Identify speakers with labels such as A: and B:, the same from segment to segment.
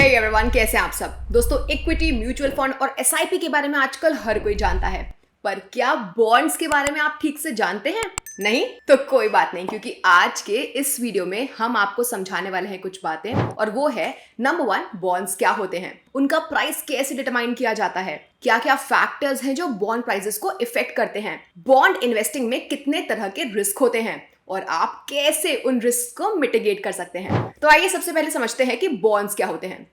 A: Hey everyone, कैसे हैं आप सब। दोस्तों, इक्विटी, म्यूचुअल फंड और एसआईपी के बारे में आजकल हर कोई जानता है, पर क्या बॉन्ड्स के बारे में आप ठीक से जानते हैं? नहीं तो कोई बात नहीं, क्योंकि आज के इस वीडियो में हम आपको समझाने वाले हैं कुछ बातें, और वो है नंबर 1, बॉन्ड्स क्या होते हैं, उनका प्राइस कैसे डिटरमाइन किया जाता है, क्या क्या फैक्टर्स हैं जो बॉन्ड प्राइसेस को इफेक्ट करते हैं, बॉन्ड इन्वेस्टिंग में कितने तरह के रिस्क होते हैं और आप कैसे उन रिस्क को मिटिगेट कर सकते हैं। तो आइए सबसे पहले समझते हैं कि बॉन्ड्स क्या होते हैं।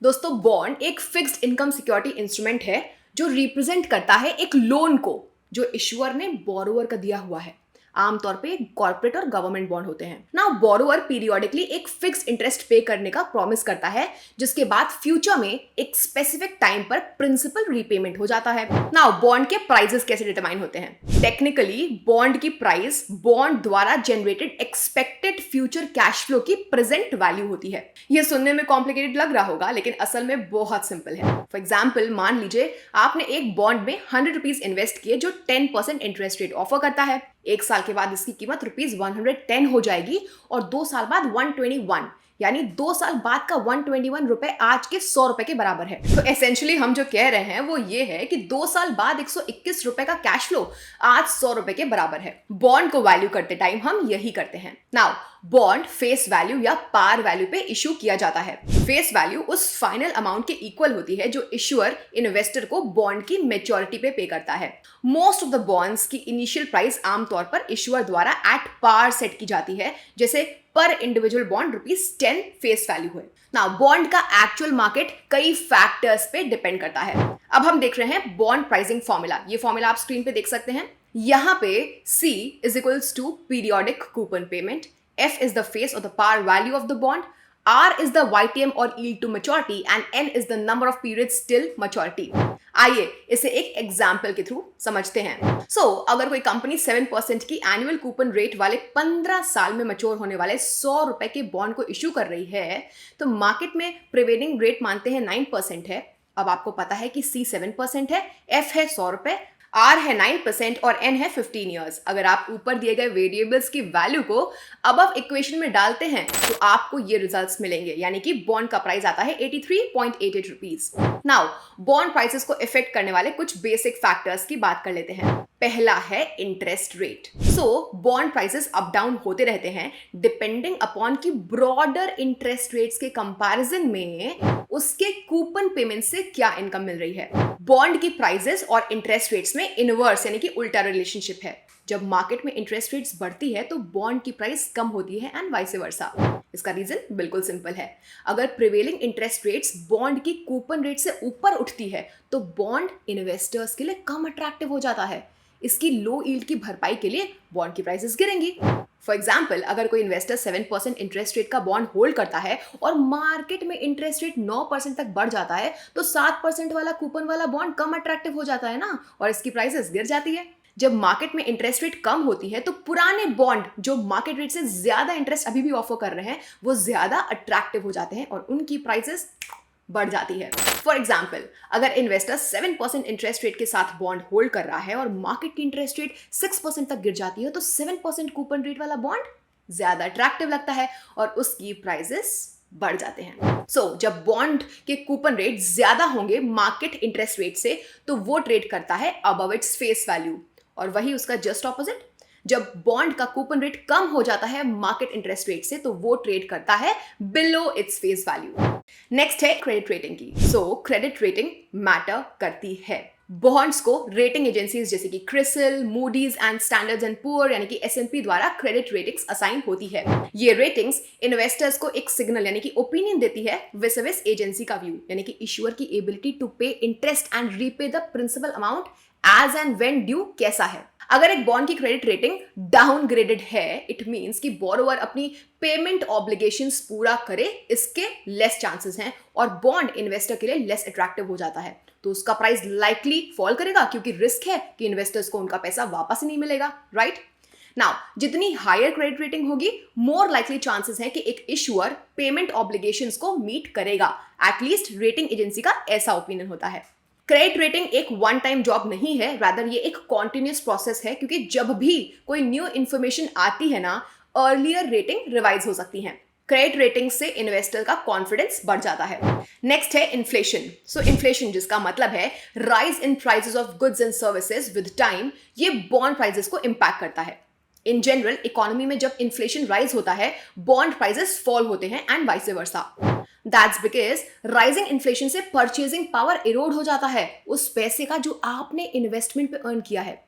A: दोस्तों, बॉन्ड एक फिक्स्ड इनकम सिक्योरिटी इंस्ट्रूमेंट है जो रिप्रेजेंट करता है एक लोन को जो इश्यूअर ने बोरोवर का दिया हुआ है। आमतौर पे कॉर्पोरेट और गवर्नमेंट बॉन्ड होते हैं ना। बोरोवर पीरियोडिकली एक फिक्स्ड इंटरेस्ट पे करने का प्रॉमिस करता है, जिसके बाद फ्यूचर में एक स्पेसिफिक टाइम पर प्रिंसिपल रीपेमेंट हो जाता है ना। बॉन्ड के प्राइसेस कैसे डिटरमाइन होते हैं? टेक्निकली बॉन्ड की प्राइस बॉन्ड द्वारा generated expected future cash flow की प्रेजेंट वैल्यू होती है। ये सुनने में कॉम्प्लिकेटेड लग रहा होगा, लेकिन असल में बहुत सिंपल है। फॉर एग्जाम्पल, मान लीजिए आपने एक बॉन्ड में 100 रुपीज इन्वेस्ट किए जो 10% इंटरेस्ट रेट ऑफर करता है। एक साल के बाद इसकी कीमत ₹110 हो जाएगी और 2 साल बाद 121, यानी 2 साल बाद का 121 रुपए आज के 100 रुपए के बराबर है। तो एसेंशियली हम जो कह रहे हैं वो ये है कि 2 साल बाद 121 रुपए का कैश फ्लो आज 100 रुपए के बराबर है। बॉन्ड को वैल्यू करते टाइम हम यही करते हैं। नाउ, बॉन्ड फेस वैल्यू या पार वैल्यू पे इशू किया जाता है। फेस वैल्यू उस फाइनल अमाउंट के इक्वल होती है जो इश्यूअर इन्वेस्टर को बॉन्ड की मैच्योरिटी पे पे करता है। मोस्ट ऑफ द बॉन्ड्स की इनिशियल प्राइस आमतौर पर इश्यूअर द्वारा एट पार सेट की जाती है, जैसे पर इंडिविजुअल बॉन्ड ₹10 फेस वैल्यू है। नाउ, बॉन्ड का एक्चुअल मार्केट कई फैक्टर्स पे डिपेंड करता है। अब हम देख रहे हैं बॉन्ड प्राइसिंग फॉर्मूला। ये फॉर्मूला आप स्क्रीन पे देख सकते हैं। यहाँ पे C = periodic coupon payment, F is the face or the par value of the bond, R is the YTM or yield to maturity, and N is the number of periods till maturity. आइए इसे एक example के through समझते हैं। अगर कोई company 7% की annual coupon rate वाले 15 साल में मैच्योर होने वाले 100 रुपए के बॉन्ड को इश्यू कर रही है, तो मार्केट में प्रिवेलिंग रेट मानते हैं 9% है। अब आपको पता है कि C 7% है, F है 100 रुपए, R है 9% और N है 15 ईयर्स। अगर आप ऊपर दिए गए वेरिएबल्स की वैल्यू को अबव इक्वेशन में डालते हैं तो आपको ये रिजल्ट्स मिलेंगे, यानी कि बॉन्ड का प्राइस आता है 83.88 रुपीज। नाउ, बॉन्ड प्राइसेस को इफेक्ट करने वाले कुछ बेसिक फैक्टर्स की बात कर लेते हैं। पहला है interest rate. Bond prices up down होते रहते हैं डिपेंडिंग अपॉन की ब्रॉडर इंटरेस्ट रेट्स के कंपैरिजन में उसके कूपन पेमेंट से क्या इनकम मिल रही है। बॉन्ड की प्राइसेस और इंटरेस्ट रेट्स में इनवर्स यानी कि उल्टा रिलेशनशिप है। जब मार्केट में इंटरेस्ट रेट्स बढ़ती है तो बॉन्ड की प्राइस कम होती है एंड वाइस वर्सा। इसका रीजन बिल्कुल सिंपल है। अगर प्रिवेलिंग इंटरेस्ट रेट्स बॉन्ड की कूपन रेट से ऊपर उठती है तो बॉन्ड इन्वेस्टर्स के लिए कम अट्रैक्टिव हो जाता है। इसकी लो यील्ड की भरपाई के लिए बॉन्ड की प्राइसेस गिरेंगी। फॉर एग्जाम्पल, अगर कोई इन्वेस्टर 7% इंटरेस्ट रेट का बॉन्ड होल्ड करता है और मार्केट में इंटरेस्ट रेट 9% तक बढ़ जाता है, तो 7% वाला कूपन वाला बॉन्ड कम अट्रैक्टिव हो जाता है ना, और इसकी प्राइसेस गिर जाती है। जब मार्केट में इंटरेस्ट रेट कम होती है तो पुराने बॉन्ड जो मार्केट रेट से ज्यादा इंटरेस्ट अभी भी ऑफर कर रहे हैं वो ज्यादा अट्रैक्टिव हो जाते हैं और उनकी प्राइसेस बढ़ जाती है। फॉर एग्जाम्पल, अगर इन्वेस्टर 7% इंटरेस्ट रेट के साथ बॉन्ड होल्ड कर रहा है और मार्केट की इंटरेस्ट रेट 6% तक गिर जाती है, तो 7% कूपन रेट वाला बॉन्ड ज्यादा अट्रैक्टिव लगता है और उसकी प्राइसेस बढ़ जाते हैं। जब बॉन्ड के कूपन रेट ज्यादा होंगे मार्केट इंटरेस्ट रेट से, तो वो ट्रेड करता है अबव इट्स फेस वैल्यू, और वही उसका जस्ट ऑपोजिट, जब बॉन्ड का कूपन रेट कम हो जाता है मार्केट इंटरेस्ट रेट से, तो वो ट्रेड करता है below its face value. Next है क्रेडिट रेटिंग की। क्रेडिट रेटिंग मैटर करती है। बॉन्ड्स को रेटिंग एजेंसीज जैसे कि CRISIL, Moody's and standards and poor यानी कि S&P द्वारा क्रेडिट रेटिंग्स असाइन होती है। ये रेटिंग्स इन्वेस्टर्स को एक सिग्नल यानी कि ओपिनियन देती है विस एजेंसी का व्यू, यानी कि इश्यूअर की ability to pay interest and repay the principal amount as and when due कैसा है। अगर एक बॉन्ड की क्रेडिट रेटिंग डाउनग्रेडेड है, इट मींस कि बोरोवर अपनी पेमेंट ऑब्लिगेशंस पूरा करे, इसके लेस चांसेस हैं और बॉन्ड इन्वेस्टर के लिए लेस अट्रैक्टिव हो जाता है, तो उसका प्राइस लाइकली फॉल करेगा क्योंकि रिस्क है कि इन्वेस्टर्स को उनका पैसा वापस ही नहीं मिलेगा, राइट? नाउ, जितनी हायर क्रेडिट रेटिंग होगी मोर लाइकली चांसेस है कि एक इश्यूअर पेमेंट ऑब्लिगेशंस को मीट करेगा। एटलीस्ट रेटिंग एजेंसी का ऐसा ओपिनियन होता है। क्रेडिट रेटिंग एक वन टाइम जॉब नहीं है, रादर ये एक कॉन्टिन्यूस प्रोसेस है, क्योंकि जब भी कोई न्यू इन्फॉर्मेशन आती है ना, अर्लियर रेटिंग रिवाइज हो सकती हैं। क्रेडिट रेटिंग से इन्वेस्टर का कॉन्फिडेंस बढ़ जाता है। नेक्स्ट है इन्फ्लेशन। इन्फ्लेशन जिसका मतलब है rise in prices of goods and services with time, ये बॉन्ड प्राइसेस को इंपैक्ट करता है। इन जनरल इकोनॉमी में जब इन्फ्लेशन राइज होता है, बॉन्ड प्राइसेस फॉल होते हैं and vice versa. That's because rising inflation से परचेजिंग पावर इरोड हो जाता है, उस पैसे का जो आपने इन्वेस्टमेंट पे अर्न किया है।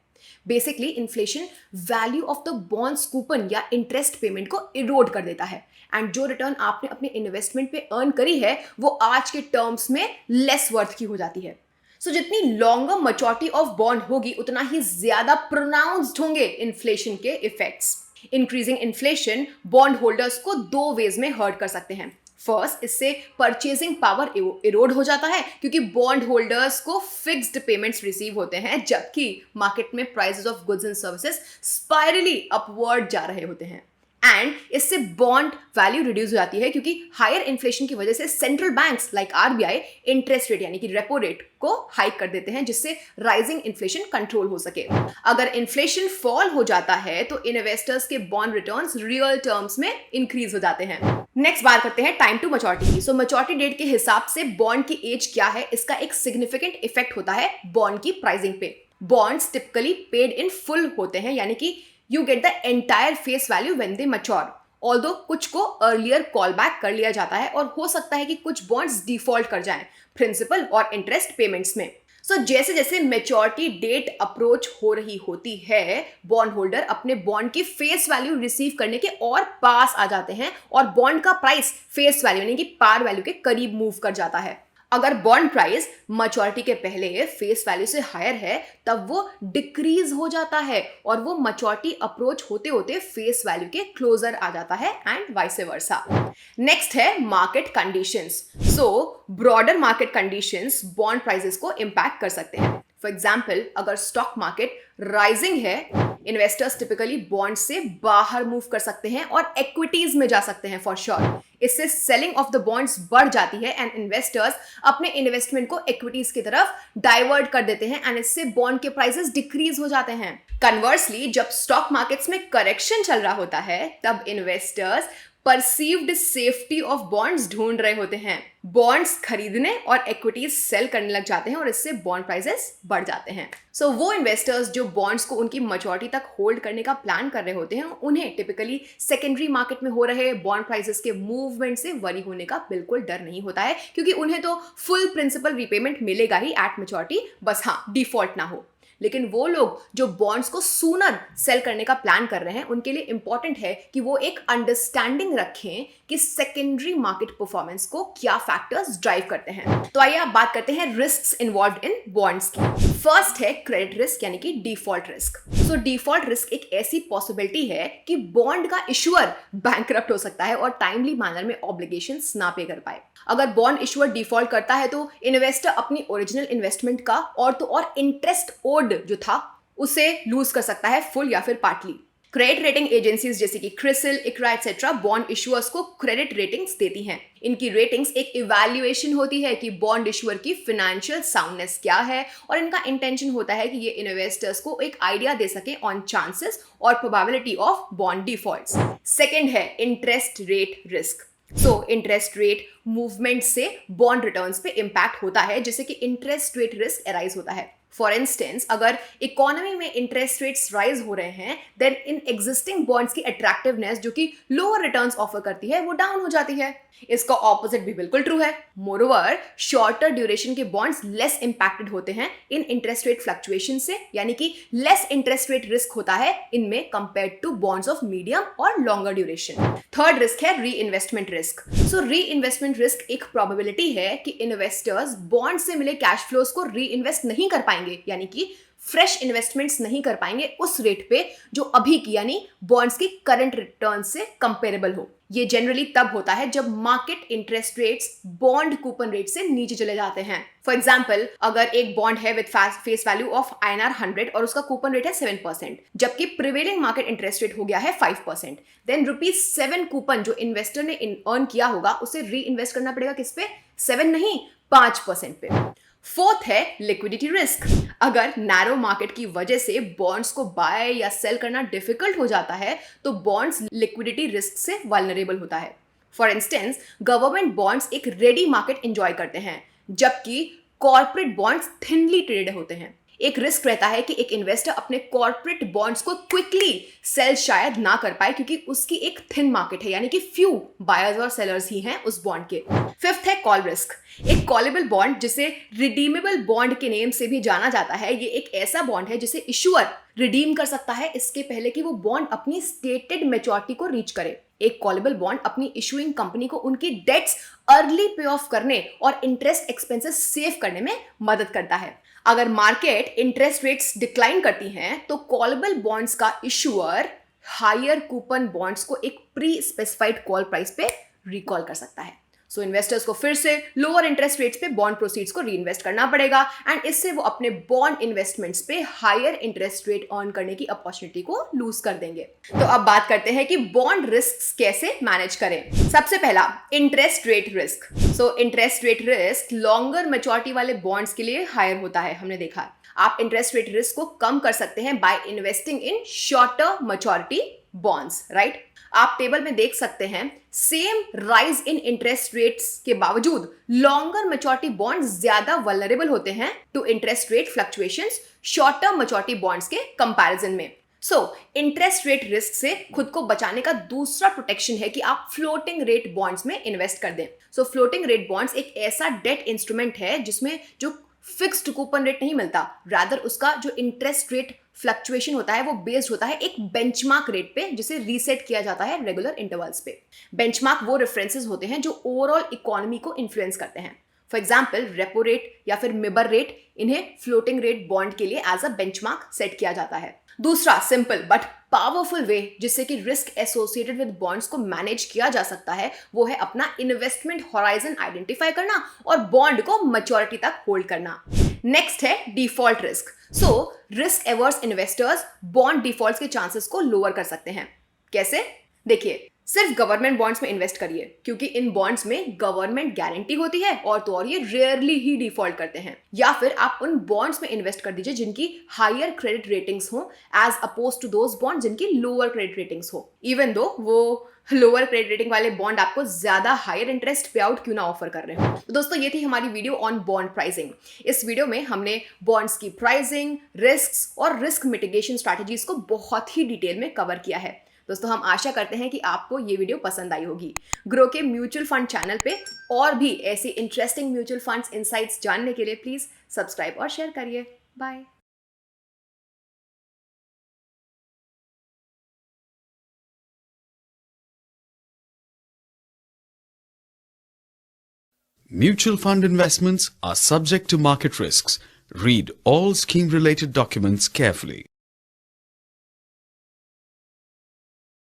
A: Basically inflation value of the bonds coupon या इंटरेस्ट पेमेंट को इरोड कर देता है एंड जो रिटर्न आपने अपने इन्वेस्टमेंट पे अर्न करी है वो आज के टर्म्स में लेस वर्थ की हो जाती है। जितनी लॉन्गर मैच्योरिटी ऑफ बॉन्ड होगी उतना ही ज्यादा प्रोनाउंस्ड होंगे इन्फ्लेशन के effects. Increasing inflation bond holders को दो वेज में हर्ट कर सकते हैं। फर्स्ट, इससे परचेजिंग पावर इरोड हो जाता है क्योंकि बॉन्ड होल्डर्स को फिक्स्ड पेमेंट्स रिसीव होते हैं जबकि मार्केट में prices of goods and services spirally upward जा रहे होते हैं। एंड इससे बॉन्ड वैल्यू रिड्यूस हो जाती है क्योंकि हायर इन्फ्लेशन की वजह से central banks like RBI interest rate यानी कि रेपो रेट को हाइक कर देते हैं जिससे राइजिंग इन्फ्लेशन कंट्रोल हो सके। अगर इन्फ्लेशन फॉल हो जाता है तो इन्वेस्टर्स के बॉन्ड रिटर्न्स रियल टर्म्स में इंक्रीज हो जाते हैं। नेक्स्ट बात करते हैं टाइम टू मैच्योरिटी की। मैच्योरिटी डेट के हिसाब से बॉन्ड की एज क्या है, इसका एक सिग्निफिकेंट इफेक्ट होता है बॉन्ड की प्राइसिंग पे। Bonds typically paid in full होते हैं यानी कि you get the entire face value when they mature. Although कुछ को earlier call back कर लिया जाता है और हो सकता है कि कुछ bonds default कर जाएं principal और interest payments में। जैसे जैसे मेच्योरिटी डेट अप्रोच हो रही होती है, बॉन्ड होल्डर अपने बॉन्ड की फेस वैल्यू रिसीव करने के और पास आ जाते हैं और बॉन्ड का प्राइस फेस वैल्यू यानी कि पार वैल्यू के करीब मूव कर जाता है। अगर बॉन्ड प्राइस मैच्योरिटी के पहले फेस वैल्यू से हायर है तब वो डिक्रीज हो जाता है और वो मैच्योरिटी अप्रोच होते होते फेस वैल्यू के क्लोजर आ जाता है एंड वाइस वर्सा। नेक्स्ट है market conditions. Broader market conditions bond prices को इंपैक्ट कर सकते हैं। फॉर एग्जाम्पल, अगर स्टॉक मार्केट राइजिंग है, इन्वेस्टर्स टिपिकली बॉन्ड से बाहर मूव कर सकते हैं और इक्विटीज में जा सकते हैं फॉर श्योर। इससे सेलिंग ऑफ द बॉन्ड्स बढ़ जाती है एंड इन्वेस्टर्स अपने इन्वेस्टमेंट को इक्विटीज की तरफ डाइवर्ट कर देते हैं एंड इससे बॉन्ड के प्राइसेस डिक्रीज हो जाते हैं। कन्वर्सली, जब स्टॉक मार्केट्स में करेक्शन चल रहा होता है तब investors perceived safety of bonds ढूंढ रहे होते हैं, बॉन्ड्स खरीदने और इक्विटीज सेल करने लग जाते हैं और इससे बॉन्ड प्राइसेस बढ़ जाते हैं। वो इन्वेस्टर्स जो बॉन्ड्स को उनकी मैच्योरिटी तक होल्ड करने का प्लान कर रहे होते हैं उन्हें टिपिकली सेकेंडरी मार्केट में हो रहे बॉन्ड प्राइसेस के मूवमेंट से वरी होने का बिल्कुल डर नहीं होता है क्योंकि उन्हें तो फुल प्रिंसिपल रीपेमेंट मिलेगा ही एट मैच्योरिटी, बस हाँ डिफॉल्ट ना हो। लेकिन वो लोग जो बॉन्ड्स को सूनर सेल करने का प्लान कर रहे हैं उनके लिए इंपॉर्टेंट है कि वो एक अंडरस्टैंडिंग रखें कि सेकेंडरी मार्केट परफॉर्मेंस को क्या फैक्टर्स ड्राइव करते हैं। तो आइए आप बात करते हैं रिस्क्स इन्वॉल्व्ड इन बॉन्ड्स की। फर्स्ट है क्रेडिट रिस्क यानी कि डिफॉल्ट रिस्क। डिफॉल्ट रिस्क एक ऐसी पॉसिबिलिटी है कि बॉन्ड का इशुअर बैंकरप्ट हो सकता है और टाइमली मैनर में ऑब्लिगेशंस ना पे कर पाए। अगर बॉन्ड इशुअर डिफॉल्ट करता है तो इन्वेस्टर अपनी ओरिजिनल इन्वेस्टमेंट का और इंटरेस्ट ओड जो था उसे लूज कर सकता है फुल या फिर पार्टली। क्रेडिट रेटिंग एजेंसीज जैसे कि क्रिसिल, इक्रा एक्सेट्रा बॉन्ड इशुअर्स को क्रेडिट रेटिंग्स देती हैं। इनकी रेटिंग्स एक इवैल्यूएशन होती है कि बॉन्ड इशुअर की फाइनेंशियल साउंडनेस क्या है और इनका इंटेंशन होता है कि ये इन्वेस्टर्स को एक आइडिया दे सके ऑन चांसेस और probability of bond defaults. Second है interest rate risk. Interest rate movement से बॉन्ड रिटर्न्स पे इंपैक्ट होता है जिससे कि इंटरेस्ट रेट रिस्क अराइज होता है। फॉर इंस्टेंस, अगर इकोनॉमी में इंटरेस्ट रेट्स राइज हो रहे हैं देन इन एग्जिस्टिंग बॉन्ड्स की अट्रैक्टिवनेस जो कि लोअर रिटर्न्स ऑफर करती है वो डाउन हो जाती है। इसका ऑपोजिट भी बिल्कुल ट्रू है। मोरओवर, शॉर्टर ड्यूरेशन के बॉन्ड्स लेस इंपैक्टेड होते हैं इन इंटरेस्ट रेट फ्लक्चुएशन से, यानी कि लेस इंटरेस्ट रेट रिस्क होता है इनमें compared to bonds of medium और लॉन्गर ड्यूरेशन। थर्ड रिस्क है reinvestment risk. Reinvestment risk एक प्रोबेबिलिटी है कि इन्वेस्टर्स बॉन्ड से मिले कैश फ्लोज को री इन्वेस्ट नहीं कर पाएंगे, यानी कि फ्रेश इन्वेस्टमेंट्स नहीं कर पाएंगे उस रेट पे जो अभी की यानी बॉन्ड्स की करंट रिटर्न से कंपेरेबल हो। ये जनरली तब होता है जब market interest rates bond coupon rate से नीचे चले जाते हैं। फॉर एग्जाम्पल, अगर एक बॉन्ड है with face value of INR 100 और उसका कूपन रेट है 7%, जबकि प्रिवेलिंग मार्केट इंटरेस्ट रेट हो गया है 5%, देन ₹7 कूपन जो इन्वेस्टर ने अर्न किया होगा उसे री इन्वेस्ट करना पड़ेगा किस पे? 7 नहीं, 5% पे। फोर्थ है लिक्विडिटी रिस्क। अगर नैरो मार्केट की वजह से बॉन्ड्स को बाय या सेल करना डिफिकल्ट हो जाता है तो बॉन्ड्स लिक्विडिटी रिस्क से वल्नरेबल होता है। फॉर इंस्टेंस, गवर्नमेंट बॉन्ड्स एक रेडी मार्केट एंजॉय करते हैं जबकि कॉर्पोरेट बॉन्ड्स थिनली ट्रेडेड होते हैं। एक रिस्क रहता है कि एक इन्वेस्टर अपने कॉर्पोरेट बॉन्ड्स को क्विकली सेल शायद ना कर पाए क्योंकि उसकी एक थिन मार्केट है, यानी कि फ्यू बायर्स और सेलर्स ही हैं उस बॉन्ड के। फिफ्थ है कॉल रिस्क। एक कॉलेबल बॉन्ड, जिसे रिडीमेबल बॉन्ड के नेम से भी जाना जाता है, ये एक ऐसा बॉन्ड है जिसे इशुअर रिडीम कर सकता है इसके पहले कि वो बॉन्ड अपनी स्टेटेड मैच्योरिटी को रीच करे। एक कॉलेबल बॉन्ड अपनी इशुइंग कंपनी को उनकी डेट्स अर्ली पे ऑफ करने और इंटरेस्ट एक्सपेंसेस सेव करने में मदद करता है। अगर मार्केट इंटरेस्ट रेट्स डिक्लाइन करती हैं तो कॉलेबल बॉन्ड्स का इशुअर हायर कूपन बॉन्ड्स को एक प्री स्पेसिफाइड कॉल प्राइस पे रिकॉल कर सकता है। सो इन्वेस्टर्स को फिर से लोअर इंटरेस्ट रेट्स पे बॉन्ड प्रोसीड्स को रीइन्वेस्ट करना पड़ेगा एंड इससे वो अपने बॉन्ड इन्वेस्टमेंट्स पे हायर इंटरेस्ट रेट अर्न करने की अपॉर्चुनिटी को लूज कर देंगे। तो अब बात करते हैं कि बॉन्ड रिस्क कैसे मैनेज करें। सबसे पहला, interest rate risk. So interest rate risk longer maturity वाले बॉन्ड्स के लिए हायर होता है, हमने देखा। आप इंटरेस्ट रेट रिस्क को कम कर सकते हैं by investing in shorter maturity bonds, right. आप टेबल में देख सकते हैं same rise in interest rates के बावजूद लॉन्गर मैच्योरिटी बॉन्ड्स ज्यादा वल्नरेबल होते हैं to interest rate fluctuations short term maturity bonds के कंपैरिजन में। सो इंटरेस्ट रेट रिस्क से खुद को बचाने का दूसरा प्रोटेक्शन है कि आप फ्लोटिंग रेट बॉन्ड्स में इन्वेस्ट कर दें। सो फ्लोटिंग रेट बॉन्ड्स एक ऐसा डेट इंस्ट्रूमेंट है जिसमें जो फिक्स्ड कूपन रेट नहीं मिलता, रादर उसका जो इंटरेस्ट रेट फ्लक्चुएशन होता है वो बेस्ड होता है एक बेंचमार्क रेट पे जिसे रीसेट किया जाता है रेगुलर इंटरवल्स पे। बेंचमार्क वो रेफरेंसेस होते हैं जो ओवरऑल इकोनॉमी को इन्फ्लुएंस करते हैं। फॉर एग्जाम्पल, रेपो रेट या फिर मिबर रेट, इन्हें फ्लोटिंग रेट बॉन्ड के लिए एज अ बेंचमार्क सेट किया जाता है। दूसरा सिंपल बट पावरफुल वे जिससे कि रिस्क एसोसिएटेड विद बॉन्ड्स को मैनेज किया जा सकता है वो है अपना इन्वेस्टमेंट होराइजन आइडेंटिफाई करना और बॉन्ड को मैच्योरिटी तक होल्ड करना। नेक्स्ट है default risk. So risk averse investors bond default के चांसेस को लोअर कर सकते हैं। कैसे? देखिए, सिर्फ गवर्नमेंट बॉन्ड्स में इन्वेस्ट करिए क्योंकि इन बॉन्ड्स में गवर्नमेंट गारंटी होती है और ये रेयरली ही डिफॉल्ट करते हैं। या फिर आप उन बॉन्ड्स में इन्वेस्ट कर दीजिए जिनकी हायर क्रेडिट रेटिंग्स हो as opposed to those bond जिनकी लोअर क्रेडिट रेटिंग्स हो, इवन दो वो लोअर क्रेडिट रेटिंग वाले बॉन्ड आपको ज्यादा हायर इंटरेस्ट पे आउट क्यों ना ऑफर कर रहे हो। तो दोस्तों, ये थी हमारी वीडियो ऑन बॉन्ड प्राइसिंग। इस वीडियो में हमने बॉन्ड्स की प्राइसिंग, रिस्क्स और रिस्क मिटिगेशन स्ट्रैटेजीज को बहुत ही डिटेल में कवर किया है। दोस्तों, हम आशा करते हैं कि आपको ये वीडियो पसंद आई होगी। ग्रो के म्यूचुअल फंड चैनल पे और भी ऐसी इंटरेस्टिंग म्यूचुअल फंड्स इनसाइट्स जानने के लिए प्लीज सब्सक्राइब और शेयर करिए। Bye.
B: Mutual fund investments are subject to market risks. Read all scheme-related documents carefully.